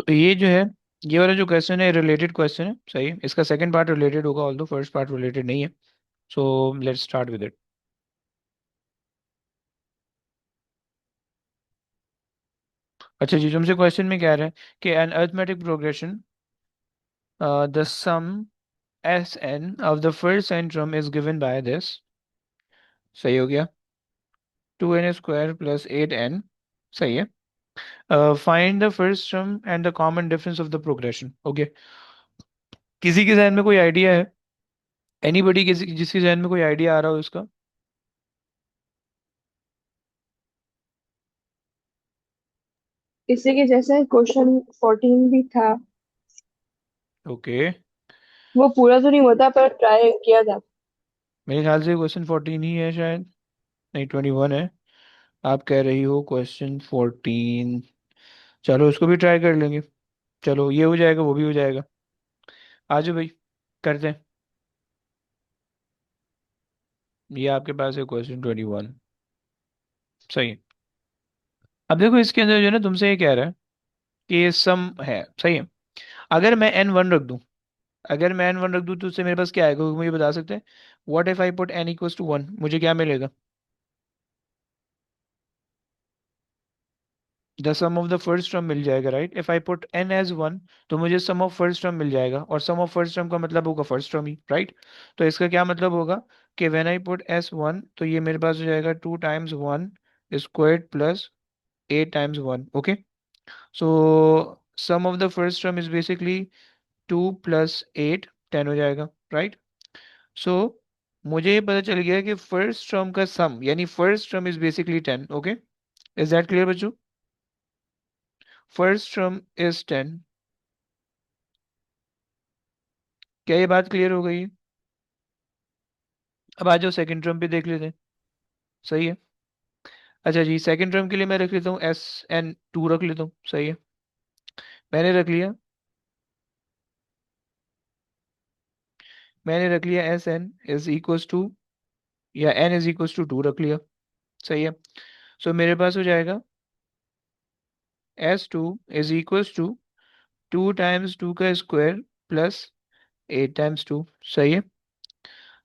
ये जो है, ये वाला जो क्वेश्चन है रिलेटेड क्वेश्चन है, सही है। इसका सेकंड पार्ट रिलेटेड होगा, ऑल्दो फर्स्ट पार्ट रिलेटेड नहीं है। So let's start with it. अच्छा जी, तुमसे क्वेश्चन में कह रहा है कि an arithmetic progression, the sum S N of the first N term is given by this. सही हो गया। 2n² plus 8n। सही है। Find the first term and the common difference of the progression. Okay. किसी के जहन में कोई आइडिया है? एनीबडी, किसी जिसके जहन में कोई आइडिया आ रहा हो इसका? इसी के जैसे क्वेश्चन 14 भी था। ओके। वो पूरा तो नहीं होता पर ट्राई किया था। मेरे ख्याल से क्वेश्चन 14 ही है शायद। नहीं, 21 है। आप कह रही हो क्वेश्चन 14। चलो उसको भी ट्राई कर लेंगे। चलो, ये हो जाएगा, वो भी हो जाएगा। आ जाओ भाई, करते हैं। ये आपके पास है क्वेश्चन 21। सही है। अब देखो, इसके अंदर जो है ना, तुमसे ये कह रहा है कि ये सम है, सही है। अगर मैं n1 रख दूं, अगर मैं n1 रख दूं तो उससे मेरे पास क्या आएगा, मुझे बता सकते हैं? What if I put n equals to 1, मुझे क्या मिलेगा? The sum of the first term मिल जाएगा, right? If I put n as 1, तो मुझे सम ऑफ फर्स्ट टर्म मिल जाएगा, और सम ऑफ फर्स्ट टर्म का मतलब होगा फर्स्ट टर्म ही, राइट? तो इसका क्या मतलब होगा कि व्हेन आई पुट s1, तो ये मेरे पास हो जाएगा 2 times 1 squared plus 8 times 1। Okay. So sum of the first term is basically 2 + 8, 10 हो जाएगा, राइट? सो मुझे ये पता चल गया कि फर्स्ट टर्म का सम, यानी first term is basically 10। Okay. Is that clear बच्चों? First term is 10। क्या ये बात क्लियर हो गई है? अब आ जाओ सेकंड टर्म पे देख लेते हैं। सही है। अच्छा जी, सेकंड टर्म के लिए मैं रख लेता हूँ SN2 रख लेता हूँ। सही है, मैंने रख लिया। मैंने रख लिया SN = 2, या N = 2 रख लिया। सही है। सो मेरे पास हो जाएगा S2 = 2 टाइम्स 2 का स्क्वायर प्लस 8 टाइम्स 2। सही है।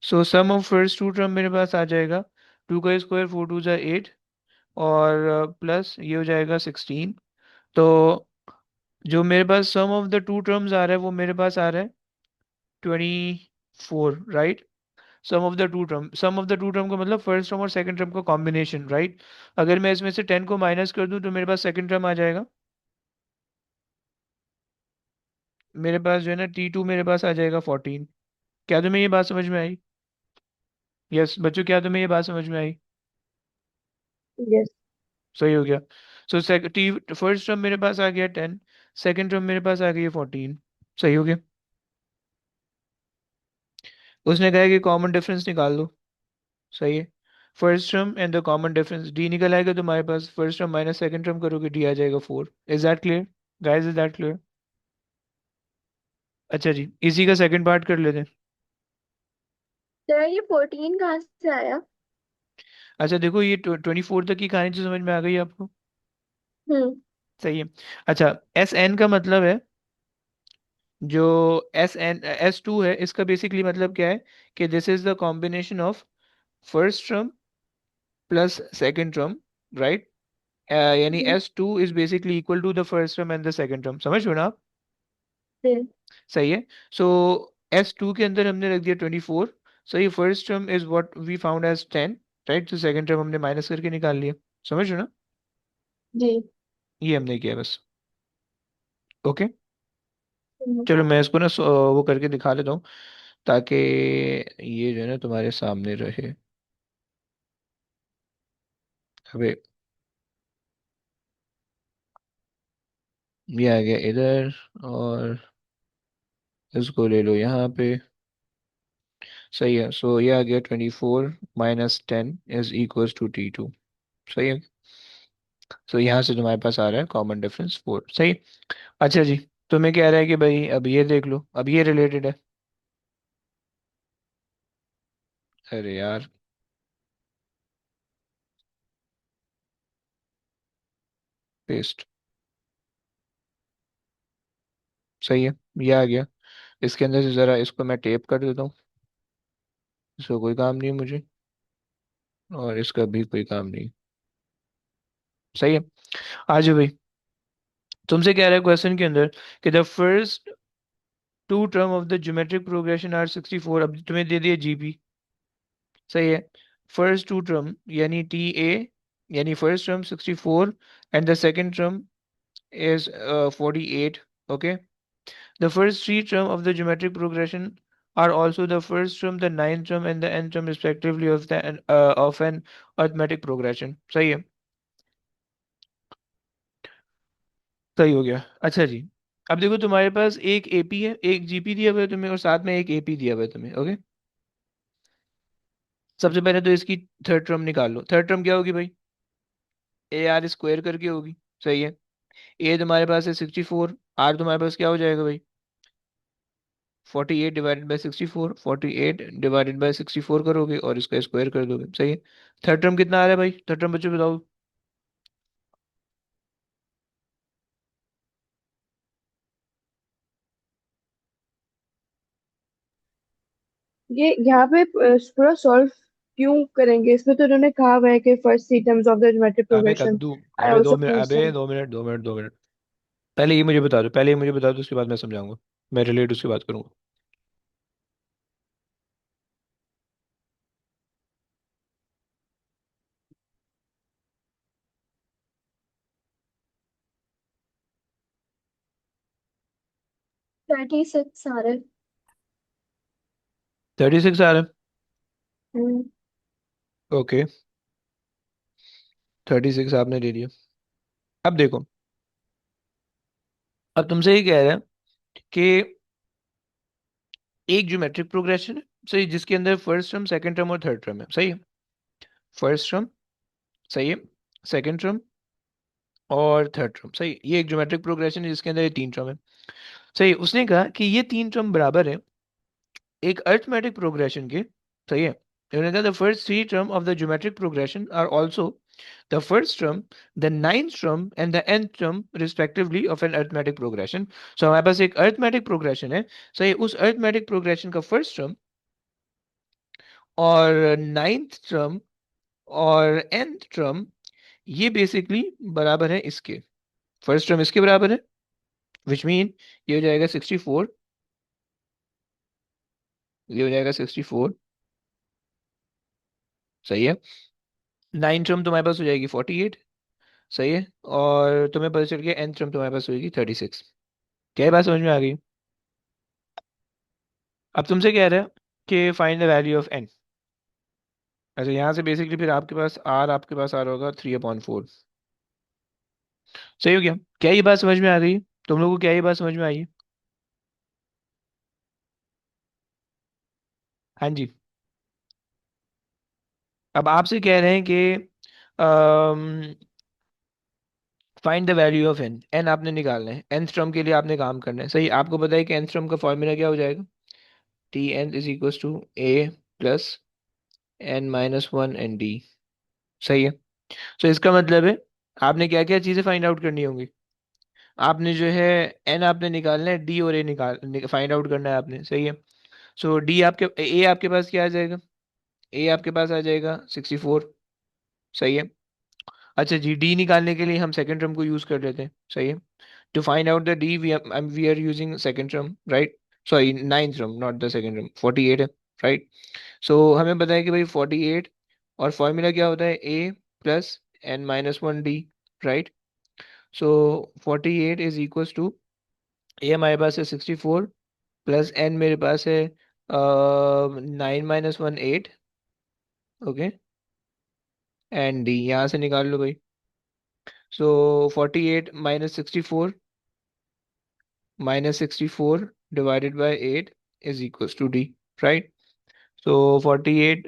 So sum of first two term मेरे पास आ जाएगा, 2 का स्क्वायर, 4 × 2 = 8, और प्लस ये हो जाएगा 16। तो जो मेरे पास sum of the two terms आ रहा है, वो मेरे पास आ रहा है 24, right? Sum of the two term का मतलब फर्स्ट टर्म और सेकंड टर्म का कॉम्बिनेशन, राइट? अगर मैं इसमें से 10 को माइनस कर दूं तो मेरे पास सेकंड टर्म आ जाएगा। मेरे पास जो है ना, T2 मेरे पास आ जाएगा 14। क्या तुम्हें ये बात समझ में आई? यस बच्चों, क्या तुम्हें ये बात समझ में आई? यस। सही हो गया। सो टी फर्स्ट टर्म मेरे पास आ गया 10, सेकंड टर्म मेरे पास आ गई है 14। सही हो गया। उसने कहा है कि कॉमन डिफरेंस निकाल दो। सही है। First term and the common difference d निकल आएगा तुम्हारे पास, first term minus second term करोगे, डी आ जाएगा 4। Is that clear guys? Is that clear? अच्छा जी, इसी का सेकंड पार्ट कर लेते हैं। तो ये 14 कहाँ से आया? अच्छा देखो, ये 24 तक की कहानी तो समझ में आ गई आपको? हम्म। सही है। अच्छा, SN का मतलब है, जो S2 है, इसका बेसिकली मतलब क्या है कि this is the combination of first term plus second term, right? यानी hmm. S2 is basically equal to the first term and the second term. समझ रहे हो ना आप? हम्म। सही है। सो S2 के अंदर हमने रख दिया 24। सही, first term is what we found as 10, right? तो सेकंड टर्म हमने माइनस करके निकाल लिया। समझ रहे हो ना? जी। ये हमने किया बस। ओके। हम्म। चलो मैं इसको ना वो करके दिखा लेता हूँ, ताकि ये जो है ना तुम्हारे सामने रहे। अबे, ये आ गया इधर, और इसको ले लो यहाँ पे। सही है। सो ये आ गया 24 - 10 = T2। सही है। सो यहाँ से तुम्हारे पास आ रहा है कॉमन डिफरेंस 4। सही। अच्छा जी, तुम्हें कह रहा है कि भाई अब ये देख लो, अब ये रिलेटेड है। अरे यार, पेस्ट। सही है, ये आ गया। इसके अंदर से ज़रा इसको मैं टेप कर देता हूँ, इसका कोई काम नहीं है मुझे, और इसका भी कोई काम नहीं। सही है। आ जाओ भाई। तुमसे कह रहा है क्वेश्चन के अंदर कि the first two term of the geometric progression are 64। अब तुम्हें दे दिया जीपी। सही है। फर्स्ट टू टर्म यानी टी ए, यानी first term 64 and the second term is 48. Okay. The first three term of the geometric progression are also the first term, the ninth term, and the nth term respectively of an arithmetic progression. सही है। सही हो गया। अच्छा जी। अब देखो तुम्हारे पास एक एपी है, एक जीपी दिया हुआ है तुम्हें, और साथ में एक एपी दिया हुआ है तुम्हें। ओके। सबसे पहले तो इसकी थर्ड टर्म निकाल लो। थर्ड टर्म क्या होगी भाई? ए आर स्क्वायर करके होगी। सही है। ए तुम्हारे पास है 64, आर तुम्हारे पास क्या हो जाएगा भाई? 48 डिवाइडेड बाई 64, 48 डिवाइडेड बाई 64 करोगे और इसका स्क्वायर कर दोगे। सही है। थर्ड टर्म कितना आ रहा है भाई? थर्ड टर्म बच्चों बताओ। ये यहाँ पे पूरा सॉल्व क्यों करेंगे? इसमें तो उन्होंने कहा हुआ है कि first three terms of the geometric अबे प्रोग्रेशन कद्दू। आर अबे दो आल्सो मिनट, अबे कांस्टेंट। 2 minute, 2 minute, 2 minute. पहले ये मुझे बता दो, पहले ये मुझे बता दो, उसके बाद मैं समझाऊंगा। मैं रिलेट उसके बात करूंगा। 36 आ रहा है। 36 आ रहा है। हम्म। ओके। 36 आपने दे दिया। अब देखो, अब तुमसे ये कह रहा है कि एक ज्योमेट्रिक प्रोग्रेशन है, सही, जिसके अंदर फर्स्ट टर्म, सेकंड टर्म और थर्ड टर्म है। सही है। First term. सही है। सेकंड टर्म और थर्ड टर्म। सही, ये एक ज्योमेट्रिक प्रोग्रेशन है जिसके अंदर ये तीन टर्म है। सही। उसने कहा कि ये तीन टर्म बराबर है एक अरिथमेटिक प्रोग्रेशन के। सही है। उन्होंने कहा the first three term of the geometric progression are also the first term, the ninth term and the nth term respectively of an arithmetic progression. So हमारे पास एक अरिथमेटिक प्रोग्रेशन है। सही। उस अरिथमेटिक प्रोग्रेशन का फर्स्ट टर्म और ninth term और nth term, ये बेसिकली बराबर है इसके। फर्स्ट टर्म इसके बराबर है, विच मीन ये हो जाएगा 64। ये हो जाएगा 64। सही है। नाइन टर्म तुम्हारे पास हो जाएगी 48। सही है। और तुम्हें पता चल गया एन टर्म तुम्हारे पास होगी 36। क्या ये बात समझ में आ गई? अब तुमसे कह रहा है कि find the value of N. अच्छा, यहाँ से बेसिकली फिर आपके पास आर होगा 3/4। सही हो गया। क्या ये बात समझ में आ गई? तुम लोगों को क्या ये बात समझ में आई है? हाँ जी। अब आपसे कह रहे हैं कि find the value of N. N आपने निकालना है, एन टर्म के लिए आपने काम करना है। सही। आपको पता है कि एन टर्म का फॉर्मूला क्या हो जाएगा? T N is equal to A plus N minus one N D. सही है। तो इसका मतलब है आपने क्या क्या चीजें फाइंड आउट करनी होंगी। आपने जो है एन आपने निकालना है, डी और ए फाइंड आउट करना है आपने। सही है। सो डी आपके ए आपके पास क्या आ जाएगा? ए आपके पास आ जाएगा 64। सही है। अच्छा जी, डी निकालने के लिए हम सेकंड टर्म को यूज कर लेते हैं। सही है। To find out the D we are using second term, right? Sorry, ninth term, not the second term. 48 है। राइट। सो हमें पता है कि भाई 48, और फॉर्मूला क्या होता है? A plus n-1 d. Right. So 48 is equals to, a हमारे पास है 64, प्लस एन मेरे पास है 9 - 1 8। ओके। एंड डी यहाँ से निकाल लो भाई। So 48 - 64 divided by 8 is equals to d. Right. So 48,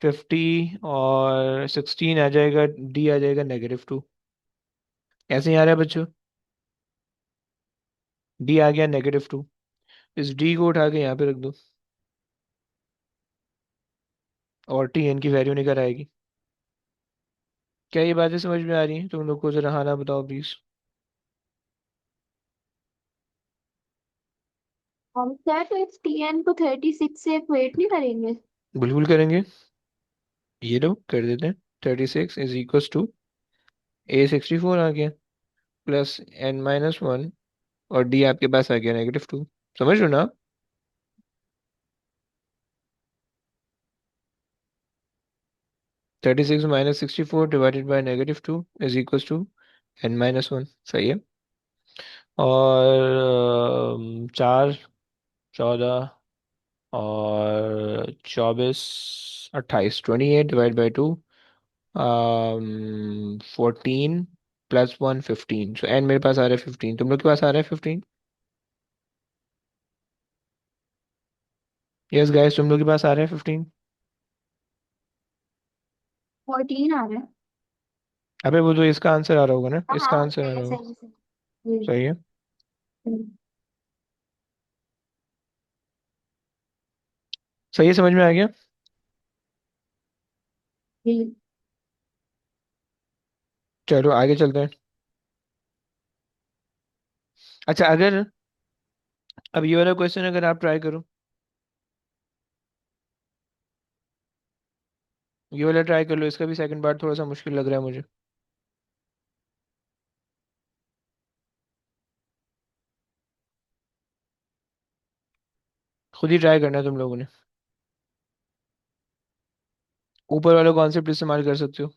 50 और 16 आ जाएगा, डी आ जाएगा -2। ऐसे ही आ रहा है बच्चों? डी आ गया -2। इस डी को उठा के यहाँ पे रख दो, और टी एन की वैल्यू निकल आएगी। क्या ये बातें समझ में आ रही हैं तुम लोग को? जरा हाँ ना बताओ प्लीज। हम क्या तो इस टीएन को 36 से इक्वेट नहीं करेंगे? बिल्कुल करेंगे। ये लो कर देते हैं। 36 इज इक्वल टू A64 आ गया, प्लस n-1, और डी आपके पास आ गया -2। समझ लो ना। 36 - 64 divided by -2 is equal to n-1। सही है। और 4, 14 और 24, 28, 28 divide by 2, 14 plus 1, 15। So N मेरे पास आ रहा है 15, तुम लोग के पास आ रहा है 15? यस गाइस, तुम लोग के पास आ रहा है 15? 14 आ रहा है। अबे वो तो इसका आंसर आ रहा होगा ना, हाँ इसका हाँ, आंसर आ सही रहा है होगा। सही है सही है। सही है। सही है, समझ में आ गया। हम्म, चलो आगे चलते हैं। अच्छा, अगर अब ये वाला क्वेश्चन अगर आप ट्राई करो, ये वाला ट्राई कर लो, इसका भी सेकंड पार्ट थोड़ा सा मुश्किल लग रहा है मुझे। खुद ही ट्राई करना है तुम लोगों ने। ऊपर वाला कॉन्सेप्ट इस्तेमाल कर सकते हो।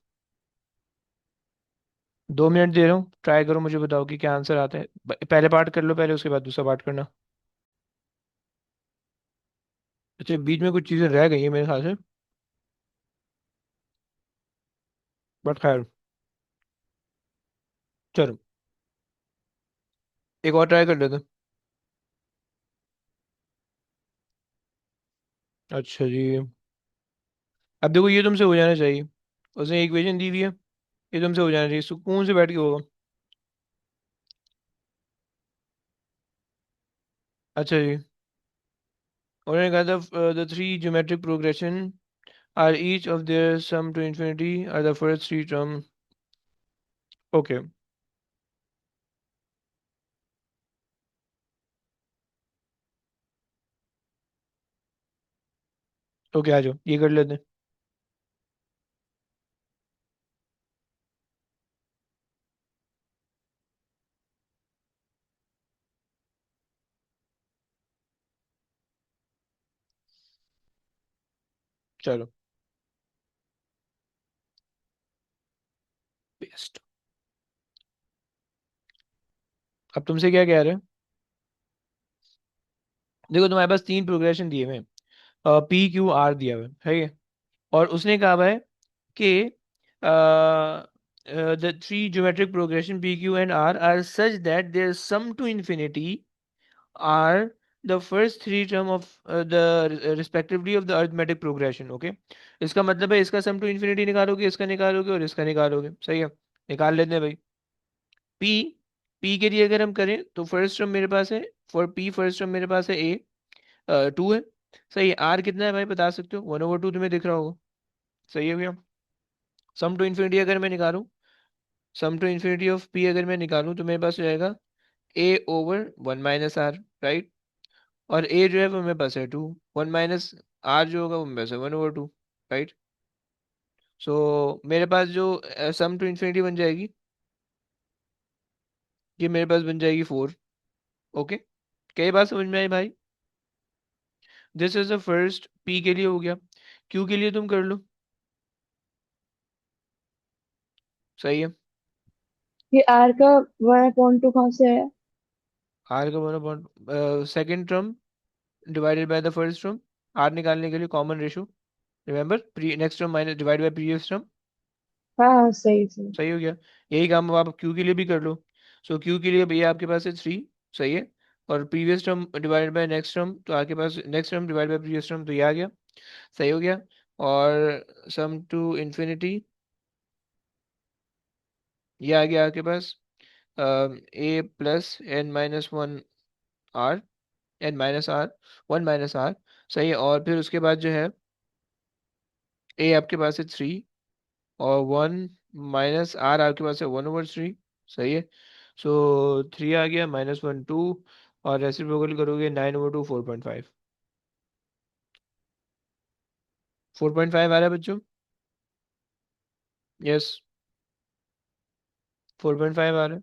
2 मिनट दे रहा हूँ, ट्राई करो, मुझे बताओ कि क्या आंसर आता है। पहले पार्ट कर लो पहले, उसके बाद दूसरा पार्ट करना। अच्छा, बीच में कुछ चीजें रह गई हैं मेरे ख्याल से, बट खैर, चलो एक और ट्राई कर लेते हैं। अच्छा जी, अब देखो ये तुमसे हो जाना चाहिए। उसने एक इक्वेशन दी हुई है, ये तुमसे हो जाना चाहिए, सुकून से बैठ के होगा। अच्छा जी, उन्होंने कहा था the three geometric progression are each of their sum to infinity are the first three term. Okay. Okay आ जाओ, ये कर लेते हैं। चलो, बेस्ट। अब तुमसे क्या कह रहे हैं? देखो तुम्हारे पास तीन प्रोग्रेशन दिए हुए हैं, P Q R दिया हुआ है। और उसने कहा हुआ है कि the three geometric progression P Q and R are such that their sum to infinity are the first three term of the respectively of the arithmetic progression. Okay, इसका मतलब है इसका सम टू इंफिनिटी निकालोगे, इसका निकालोगे और इसका निकालोगे। सही है, निकाल लेते हैं भाई। P P के लिए अगर हम करें तो फर्स्ट टर्म मेरे पास है, फॉर P फर्स्ट टर्म मेरे पास है A 2 है। सही है। R कितना है भाई, बता सकते हो? 1/2 तुम्हें दिख रहा होगा। सही है भैया। सम टू इन्फिनिटी अगर मैं निकालूं, सम टू इन्फिनिटी ऑफ पी अगर मैं निकालूं तो मेरे पास हो जाएगा A/1 - R, राइट। और A जो है वो मेरे पास है 2, 1 - R जो होगा वो मेरे पास है 1/2, राइट। सो मेरे पास जो सम टू इन्फिनिटी बन जाएगी, ये मेरे पास बन जाएगी 4। ओके, कई बात समझ में आई भाई? This is the first, P के लिए हो गया। Q के लिए तुम कर लो। सही है। ये आर का 1/2 कहाँ से है? R का 1/, second term divided by the first term. R निकालने के लिए common ratio, remember, pre next term minus divide by previous term. हाँ हाँ, सही सही। सही हो गया। यही काम अब आप क्यू के लिए भी कर लो। सो क्यू के लिए भैया आपके पास है 3। सही है। और previous term divided by next term, तो आपके पास next term divide by previous term, तो ये आ गया। सही हो गया। और सम टू इन्फिनिटी, ये आ गया आपके पास A+n-1 R, n-R, 1 - R। सही है। और फिर उसके बाद जो है A आपके पास है 3, और 1 - R आपके पास है 1/3। सही है। सो 3 आ गया, -1 2, और रेसिप्रोकल करोगे 9/2 4.5। 4.5 आ रहा है बच्चों? यस, 4.5 आ रहा है।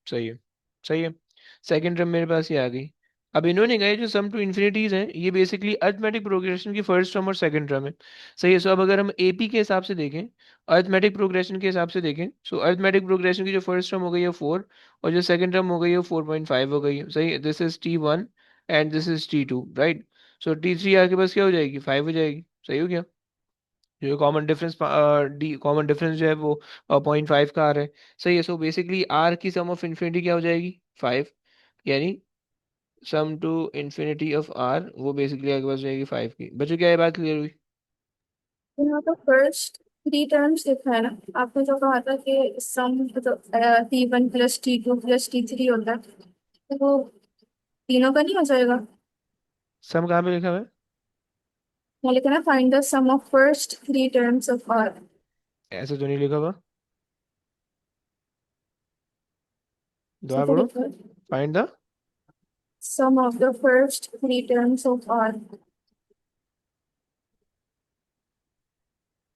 सही है, सही है। सेकंड टर्म मेरे पास ये आ गई। अब इन्होंने कहा जो सम टू इन्फिनिटीज है ये बेसिकली अरिथमेटिक प्रोग्रेशन की फर्स्ट टर्म और सेकंड टर्म है। सही है। सो अब अगर हम एपी के हिसाब से देखें, अरिथमेटिक प्रोग्रेशन के हिसाब से देखें, सो अरिथमेटिक प्रोग्रेशन की जो फर्स्ट टर्म हो गई है 4, और जो सेकंड टर्म हो गई है 4.5 हो गई है। सही है। This is T1 and this is T2, right. So T3 आपके पास क्या हो जाएगी? 5 हो जाएगी। सही हो गया। जो कॉमन डिफरेंस, कॉमन डिफरेंस जो है वो 0.5 का आ रहा है। सही है। सो बेसिकली आर की सम ऑफ इन्फिनिटी क्या हो जाएगी? 5। यानी सम टू इन्फिनिटी ऑफ आर वो बेसिकली आपके पास हो जाएगी 5 की। बच्चों क्या ये बात क्लियर हुई? यहाँ तो फर्स्ट थ्री टर्म्स लिखा है ना। आपने जो कहा था कि सम मतलब T1 plus T2 plus T3 होता है, तो वो तीनों का नहीं हो जाएगा? सम कहाँ पे लिखा हुआ है? यहाँ लिखा है ना, find the sum of first three terms of R. ऐसे तो नहीं लिखा हुआ। दोबारा तो पढ़ो। लिखा है find the. Sum of the first three terms of R.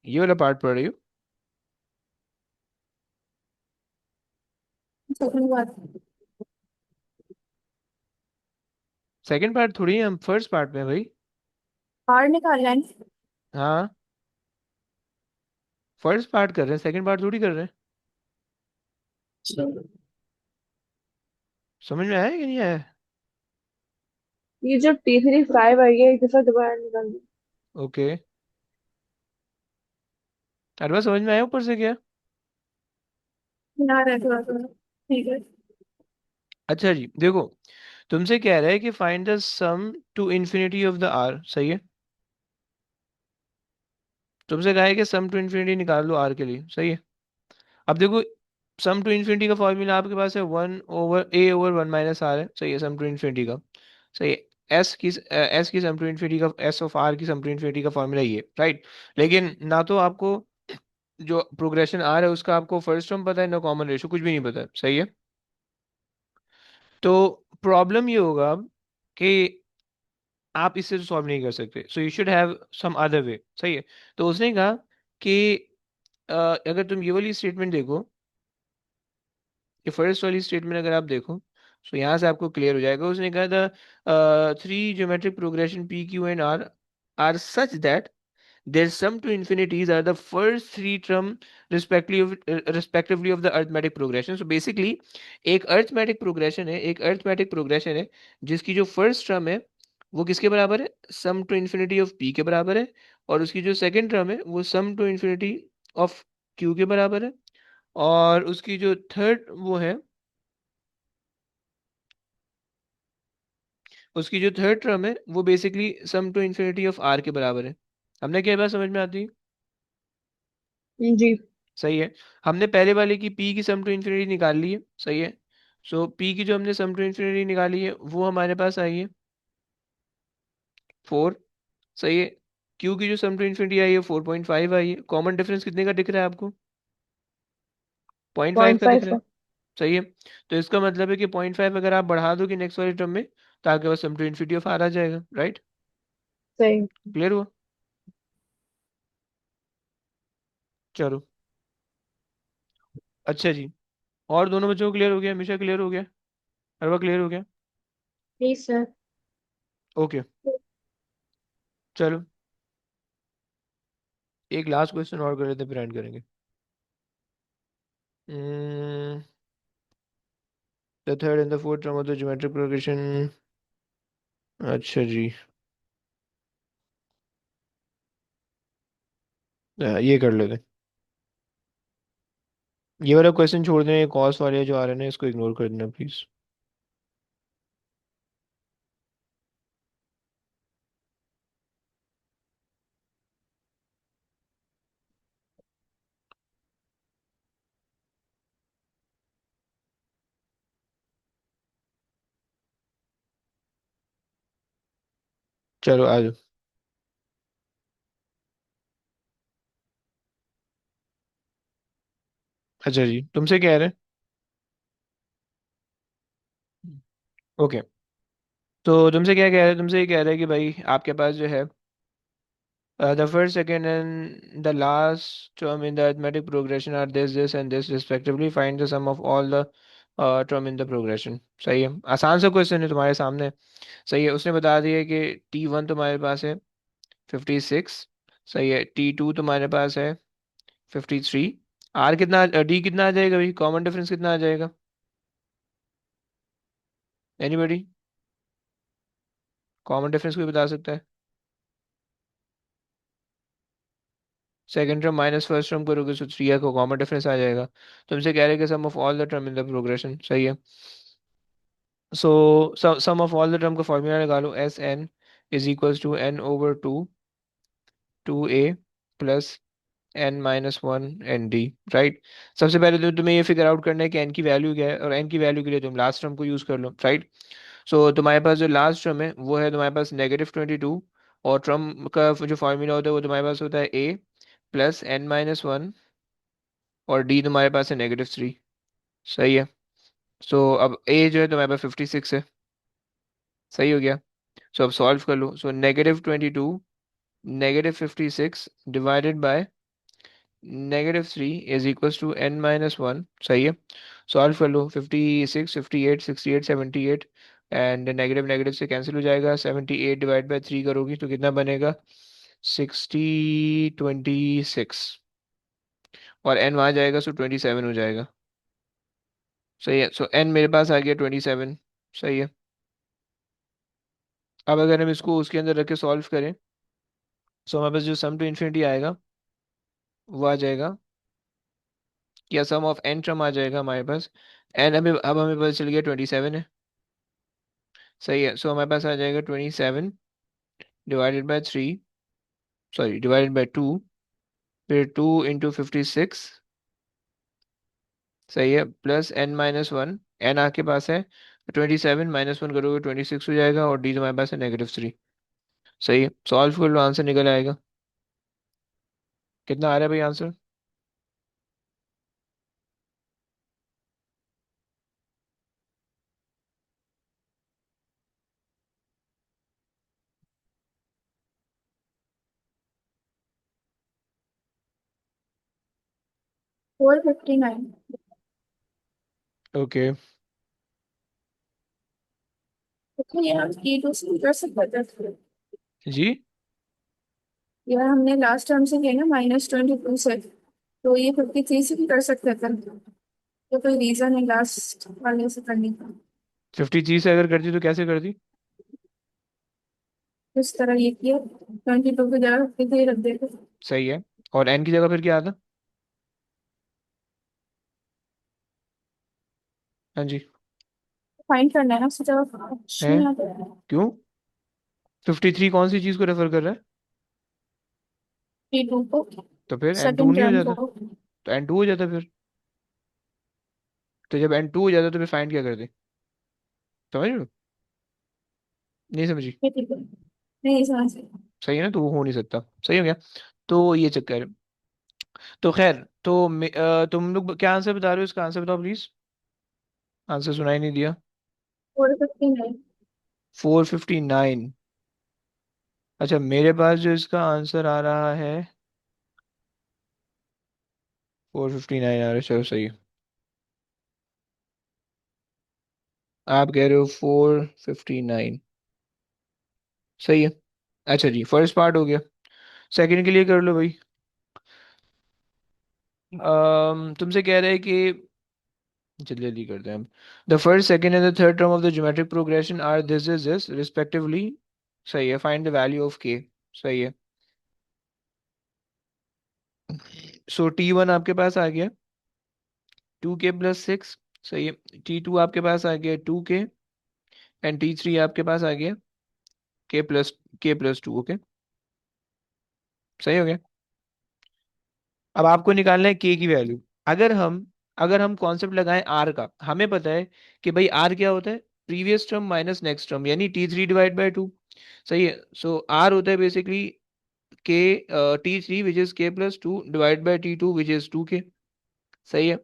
ये वाला पार्ट पढ़ रही हो? सेकंड बात, सेकंड पार्ट थोड़ी है, हम फर्स्ट पार्ट में हैं भाई। आर निकालना है। हाँ, फर्स्ट पार्ट कर रहे हैं, सेकंड पार्ट थोड़ी कर रहे हैं। समझ में आया कि नहीं आया? ये जो T3 5 आई है एक दफा दोबारा निकाल दो। ओके। अरे बस समझ में आया ऊपर से क्या? यार है थोड़ा थोड़ा, ठीक है। अच्छा जी देखो, तुमसे कह रहा है कि find the sum to infinity of the R. सही है। तुमसे कहा है कि सम टू इन्फिनिटी निकाल लो आर के लिए। सही है। अब देखो, सम टू इन्फिनिटी का फॉर्मूला आपके पास है 1/a/1 - r है। सही है, सम टू इन्फिनिटी का। सही है। एस की सम टू इन्फिनिटी का, एस ऑफ आर की सम टू इन्फिनिटी का फॉर्मूला ये, राइट। लेकिन ना तो आपको जो प्रोग्रेशन आर है उसका आपको फर्स्ट टर्म पता है, ना कॉमन रेशियो, कुछ भी नहीं पता है। सही है। तो प्रॉब्लम ये होगा अब कि आप इससे तो सॉल्व नहीं कर सकते, so you should have some other way. सही है। तो उसने कहा कि अगर तुम ये वाली स्टेटमेंट देखो, ये फर्स्ट वाली स्टेटमेंट अगर आप देखो, सो यहाँ से आपको क्लियर हो जाएगा। उसने कहा था three geometric progression P Q and R are such that their sum to infinities are the first three term respectively of the arithmetic progression. So basically एक arithmetic progression है, एक arithmetic progression है जिसकी जो first term है वो किसके बराबर है? sum to infinity of p के बराबर है। और उसकी जो second term है वो sum to infinity of q के बराबर है। और उसकी जो थर्ड वो है, उसकी जो थर्ड टर्म है वो basically sum to infinity of R के बराबर है। हमने क्या बात समझ में आती है? जी। सही है। हमने पहले वाले की पी की सम टू इन्फिनिटी निकाल ली है। सही है। सो पी की जो हमने सम टू इन्फिनिटी निकाली है वो हमारे पास आई है 4। सही है। क्यू की जो सम टू इन्फिनिटी आई है 4.5 आई है। कॉमन डिफरेंस कितने का दिख रहा है आपको? 0.5 पॉइंट का दिख फाइव रहा है। का। सही है। तो इसका मतलब है कि 0.5 अगर आप बढ़ा दोगे नेक्स्ट वाले टर्म में तो आपके पास सम टू इन्फिनिटी ऑफ आर आ जाएगा, राइट। सही। क्लियर हुआ? चलो, अच्छा जी। और दोनों बच्चों को क्लियर हो गया? हमेशा क्लियर हो गया? अरवा क्लियर हो गया? जी सर। ओके। चलो, एक लास्ट क्वेश्चन और कर लेते हैं, फिर एंड करेंगे। The third and the fourth term of the geometric progression. अच्छा जी, ये कर लेते हैं। ये वाला क्वेश्चन छोड़ दें, कॉस वाले जो आ रहे हैं ना इसको इग्नोर कर देना प्लीज। चलो आ जाओ। अच्छा जी, तुमसे कह रहे हैं। ओके, तो तुमसे क्या कह रहे हैं, तुमसे ये कह रहे हैं कि भाई आपके पास जो है the first, second, and the last term in the arithmetic progression are this and this respectively. Find the sum of all the term in the progression. सही है, आसान सा क्वेश्चन है तुम्हारे सामने। सही है, उसने बता दिया कि T1 तुम्हारे पास है 56। सही है, T2 तुम्हारे पास है 53। आर कितना, डी कितना आ जाएगा भाई, कॉमन डिफरेंस कितना आ जाएगा? एनीबॉडी, कॉमन डिफरेंस कोई बता सकता है? Second term minus first term करोगे तो 3 को कॉमन डिफरेंस आ जाएगा। तुमसे कह रहे हैं कि sum of all the term in the progression. सही है, so sum of all the term का फॉर्मूला निकालो। S N is equals to N over two A plus N minus one N D. Right, सबसे पहले तो तुम्हें ये figure out करना है कि एन की वैल्यू क्या है, और एन की वैल्यू के लिए तुम लास्ट टर्म को यूज कर लो। राइट, सो तुम्हारे पास जो लास्ट टर्म है वो है तुम्हारे पास -22, और टर्म का जो फॉर्मूला होता है वो तुम्हारे पास होता है a plus N minus one, और डी तुम्हारे पास है -3। सही है, सो अब ए जो है तुम्हारे पास 56 है। सही हो गया, सो अब सॉल्व कर लो। So -22 -56 divided by -3 is equals to n minus one. सही है, सॉल्व कर लो। 56, 58, 68, 78, एंड नेगेटिव नेगेटिव से कैंसिल हो जाएगा। 78 डिवाइड बाय 3 करोगी तो कितना बनेगा? 26, और n वहाँ जाएगा सो 27 हो जाएगा। सही है, सो n मेरे पास आ गया 27। सही है, अब अगर हम इसको उसके अंदर रख के सॉल्व करें, सो हमारे पास जो सम टू इन्फिनिटी आएगा वो आ जाएगा, या सम ऑफ n टर्म आ जाएगा हमारे पास। n अभी अब हमें पता चल गया 27 है। सही है, सो हमारे पास आ जाएगा 27 divided by 3, sorry divided by 2, फिर 2 इंटू 56। सही है, plus n minus one, n आपके पास है 27, -1 करोगे 26 हो जाएगा, और d तुम्हारे पास है -3। सही है, सॉल्व कर लो, आंसर निकल आएगा। कितना आ रहा है भाई आंसर? 459। ओके तो यार T2 से भी कर सकते थे। जी, यार हमने लास्ट टर्म से किया ना -22 से, तो ये 53 से भी कर सकते थे। तो कोई रीजन है लास्ट वाले से करने का? 53 से अगर करती तो कैसे करती? इस तरह ये किया, 22 की जगह 53 रख देते। सही है, और n की जगह फिर क्या आता? हाँ जी, फाइंड करना है ना उसकी जगह, कुछ है, नहीं आता है। क्यों? 53 कौन सी चीज को रेफर कर रहा है? T2 को, तो फिर n2 सेकंड नहीं हो टर्म जाता? को। तो n2 हो जाता फिर। तो जब n2 हो जाता तो फिर फाइंड क्या करते? समझ रहे हो? नहीं समझी? नहीं समझ। सही है ना, तो वो हो नहीं सकता। सही हो गया, तो ये चक्कर है। तो खैर, तो तुम लोग क्या आंसर बता रहे हो, इसका आंसर बताओ प्लीज। आंसर सुनाई नहीं दिया। 459। 459। अच्छा, मेरे पास जो इसका आंसर आ रहा है 459 आ रहा है, चलो सही है। आप कह रहे हो 459। सही है, अच्छा जी, फर्स्ट पार्ट हो गया। सेकंड के लिए कर लो भाई। तुमसे कह रहे हैं कि जल्दी जल्दी करते हैं हम। The first, second and the third term of the geometric progression are this is this respectively. सही है, फाइंड द वैल्यू ऑफ के। सही है, सो T1 आपके पास आ गया 2k+6। सही है, T2 आपके पास आ गया 2k, एंड T3 आपके पास आ गया k+2। ओके, सही हो गया। अब आपको निकालना है k की वैल्यू। अगर हम कॉन्सेप्ट लगाएं r का, हमें पता है कि भाई r क्या होता है, previous term minus next term, यानी T3/2। सही है, सो r होता है basically k, T3 which is k+2 divide by T2 which is 2k। सही है,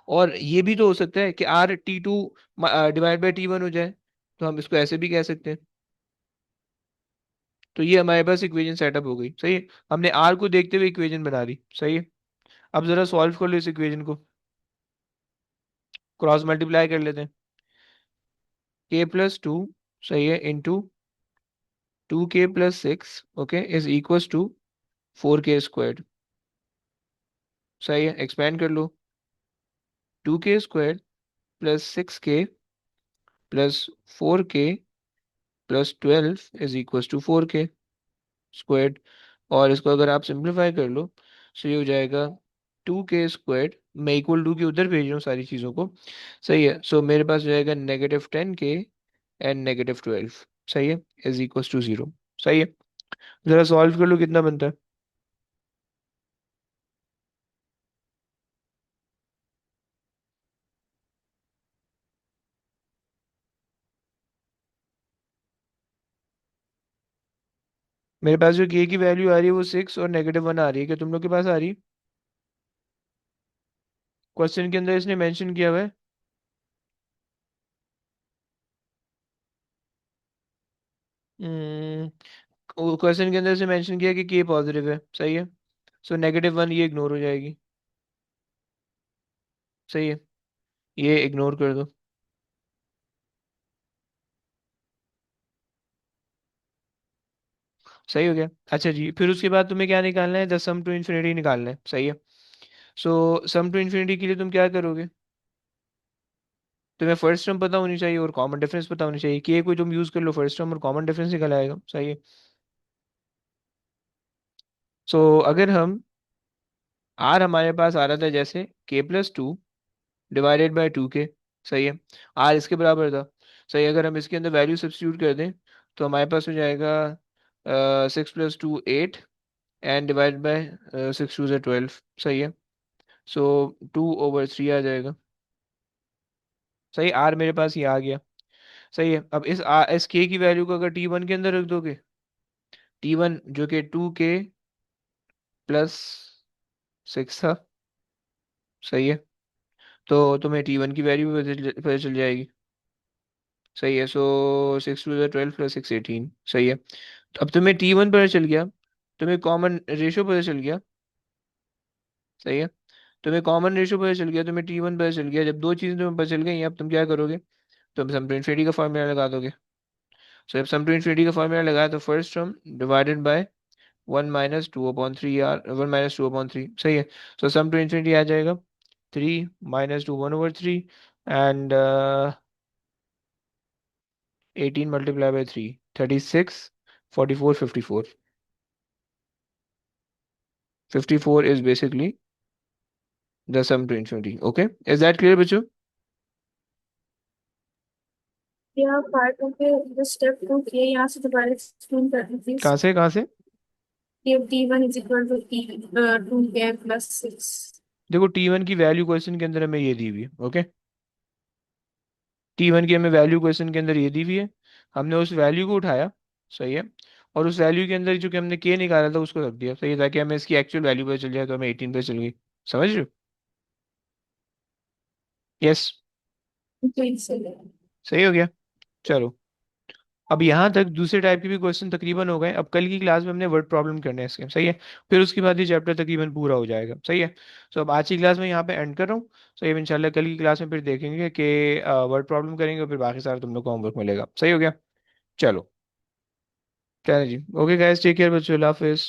और ये भी तो हो सकता है कि R T two divide by T one हो जाए, तो हम इसको ऐसे भी कह सकते हैं। तो ये हमारे पास इक्वेशन सेटअप हो गई, सही है। हमने आर को देखते हुए इक्वेशन बना दी, सही है। अब जरा सॉल्व कर लो इस इक्वेशन को, क्रॉस मल्टीप्लाई कर लेते हैं। के प्लस टू, सही है, into 2k+6, okay, is equals to 4k²। सही है, एक्सपेंड कर लो। 2k² + 6k +4k +12 is equals to 4k²। और इसको अगर आप सिंप्लीफाई कर लो तो ये हो जाएगा 2k²। मैं इक्वल टू के उधर भेज रहा हूँ सारी चीज़ों को, सही है। सो मेरे पास हो जाएगा -10k एंड -12, सही है, इज इक्वल्स टू 0, सही है। जरा सॉल्व कर लो कितना बनता है। मेरे पास जो k की वैल्यू आ रही है वो 6 और -1 आ रही है, क्या तुम लोग के पास आ रही है? क्वेश्चन के अंदर इसने मेंशन किया हुआ है। क्वेश्चन के अंदर से मेंशन किया कि k पॉजिटिव है, सही है। सो -1 ये इग्नोर हो जाएगी, सही है, ये इग्नोर कर दो। सही हो गया। अच्छा जी, फिर उसके बाद तुम्हें क्या निकालना है? द सम टू इन्फिनिटी निकालना है, सही है। सो सम टू इन्फिनिटी के लिए तुम क्या करोगे? तुम्हें फर्स्ट टर्म पता होनी चाहिए और कॉमन डिफरेंस पता होनी चाहिए, कि कोई तुम यूज कर लो फर्स्ट टर्म और कॉमन डिफरेंस निकल आएगा, सही है। सो अगर हम आर हमारे पास आ रहा था जैसे k+2 डिवाइडेड बाई 2k, सही है, आर इसके बराबर था, सही है। अगर हम इसके अंदर वैल्यू सब्स्टिट्यूट कर दें तो हमारे पास हो जाएगा 6+2 8 एंड डिवाइड बाई 6 2 12, सही है। सो 2/3 आ जाएगा, सही। आर मेरे पास ये आ गया, सही है। अब इस के की वैल्यू को अगर टी वन के अंदर रख दोगे, टी वन जो कि 2k+6 था, सही है, तो तुम्हें टी वन की वैल्यू पता चल जाएगी, सही है। सो 6 2 12 + 6 18, सही है। तो अब तुम्हें टी वन पता चल गया, तुम्हें कॉमन रेशियो पता चल गया, सही है। तुम्हें कॉमन रेशियो पता चल गया, तुम्हें टी वन पता चल गया। जब दो चीजें तुम्हें पता चल गई, अब तुम क्या करोगे? तुम सम टू इन्फिनिटी का फॉर्मूला लगा दोगे। सो जब सम टू इन्फिनिटी का फॉर्मूला लगाया तो फर्स्ट टर्म डिवाइडेड बाय 1 - 2/3 यार, 1 - 2/3, सही है। सो सम टू इन्फिनिटी आ जाएगा 3 - 2 1/3 and 18 × 3 36 44 54 54 is basically the sum to infinity. Okay, is that clear बच्चों? या part okay the step two के यहाँ से दोबारा एक्सप्लेन कर दीजिए प्लीज। कहाँ से? कि t1 = 2k + 6। देखो T1 की वैल्यू क्वेश्चन के अंदर हमें ये दी हुई है, ओके। T1 की हमें वैल्यू क्वेश्चन के अंदर ये दी हुई है, हमने उस वैल्यू को उठाया, सही है, और उस वैल्यू के अंदर जो कि हमने के निकाला था उसको रख दिया, सही है, ताकि हमें इसकी एक्चुअल वैल्यू पता चल जाए। तो हमें 18 पता चल गई, समझ रहे हो? यस, जी सही है। सही हो गया। चलो, अब यहाँ तक दूसरे टाइप के भी क्वेश्चन तकरीबन हो गए। अब कल की क्लास में हमने वर्ड प्रॉब्लम करने हैं इसके, सही है। फिर उसके बाद ये चैप्टर तकरीबन पूरा हो जाएगा, सही है। सो अब आज की क्लास में यहाँ पे एंड कर रहा हूँ। सो अब इंशाल्लाह कल की क्लास में फिर देखेंगे कि वर्ड प्रॉब्लम करेंगे और फिर बाकी सारा तुम लोग को होमवर्क मिलेगा, सही हो गया। चलो, चलो जी, ओके गाइस, टेक केयर बच्चों, अल्लाह हाफिज़।